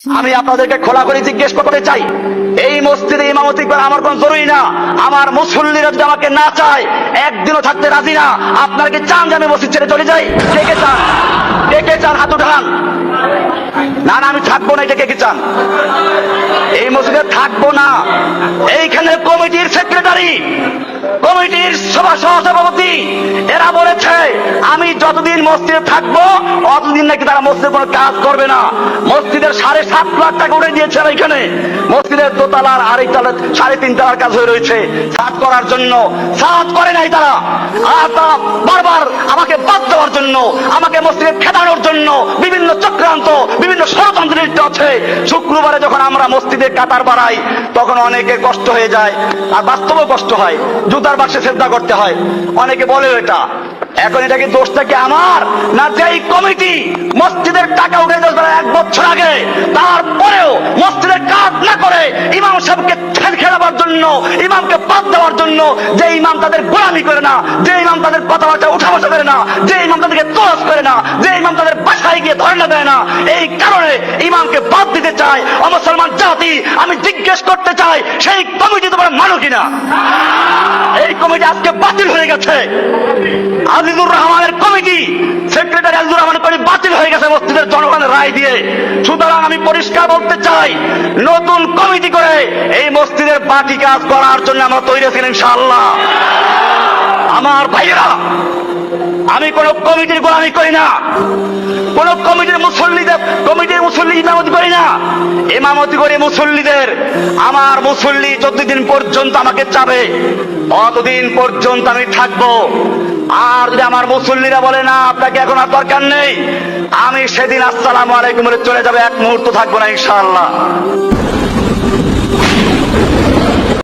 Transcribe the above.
আমি আপনাদেরকে খোলাখুলি জিজ্ঞেস করতে চাই, এই মসজিদে ইমামতি করা আমার কোন জরুরি না। আমার মুসল্লিরা যদি আমাকে না চায়, একদিনও থাকতে রাজি না। আপনারা কি চান যে আমি মসজিদ ছেড়ে চলে যাই? কে কে চান? কে কে চান হাত উঠান। না না, আমি থাকবো না, এটা কে কে চান? এই মসজিদে থাকবো না। এইখানে কমিটির সেক্রেটারি, কমিটির সভাপতি এরা বলেছে আমি যতদিন মসজিদে থাকবো অতদিন নাকি তারা মসজিদে কোনো কাজ করবে না। মসজিদের 7.5 লাখ টাকা উঠে দিয়েছে এখানে। মসজিদের দোতলার আরেকতলা 3.5 তলার কাজ হয়ে রয়েছে ছাদ করার জন্য। ছাদ করে নাই তারা। আর তারা বারবার আমাকে বাদ দেওয়ার জন্য, আমাকে মসজিদে খেদানোর জন্য বিভিন্ন চক্রান্ত, বিভিন্ন ষড়যন্ত্র লিপ্ত আছে। শুক্রবারে যখন আমরা মসজিদে কাতার বাড়াই তখন অনেকে কষ্ট হয়ে যায়, আর বাস্তবেও কষ্ট হয়। জুতার বাক্সে শ্রদ্ধা করতে হয়। অনেকে বলে এটা। এখন এটা কি দোষটা কি আমার, না যেই কমিটি মসজিদের টাকা উঠে দিয়েছিল 1 বছর আগে, তারপরেও মসজিদের কাজ না করে ইমাম সাহেবকে খেলাবার জন্য, ইমামকে বাদ দেওয়ার জন্য, যে ইমাম তাদের গোলামি করে না, যে ইমাম তাদের কথাবার্তা উঠা বসা করে না, যে ইমাম তাদেরকে তোয়াজ করে না, যে ইমাম তাদের বাসায় গিয়ে ধর্ণা দেয় না, এই কারণে ইমামকে বাদ দিতে চায় অমুসলমান জাতি। আমি জিজ্ঞেস করতে চাই, সেই কমিটি তোমরা মানো কিনা? এই কমিটি আজকে বাতিল হয়ে গেছে। আজিজুর রহমানের কমিটি, সেক্রেটারি আজিজুর রহমানের কমিটি বাতিল হয়ে গেছে মসজিদের জনগণের রায় দিয়ে। সুতরাং আমি পরিষ্কার বলতে চাই, নতুন কমিটি করে এই মসজিদের বাকি কাজ করার জন্য আমরা তৈরি আছি ইনশাআল্লাহ। আমার ভাইয়েরা, আমি কোন কমিটির গোলামি করি না, কোন কমিটির মুসল্লি ইমামতি করি না। ইমামতি করি মুসল্লিদের। আমার মুসল্লি যতদিন পর্যন্ত আমাকে চাবে ততদিন পর্যন্ত আমি থাকবো। আর যদি আমার মুসল্লিরা বলে না আপনাকে এখন আর দরকার নেই, আমি সেদিন আসসালামু আলাইকুম বলে চলে যাবে, 1 মুহূর্ত থাকবো না ইনশাআল্লাহ।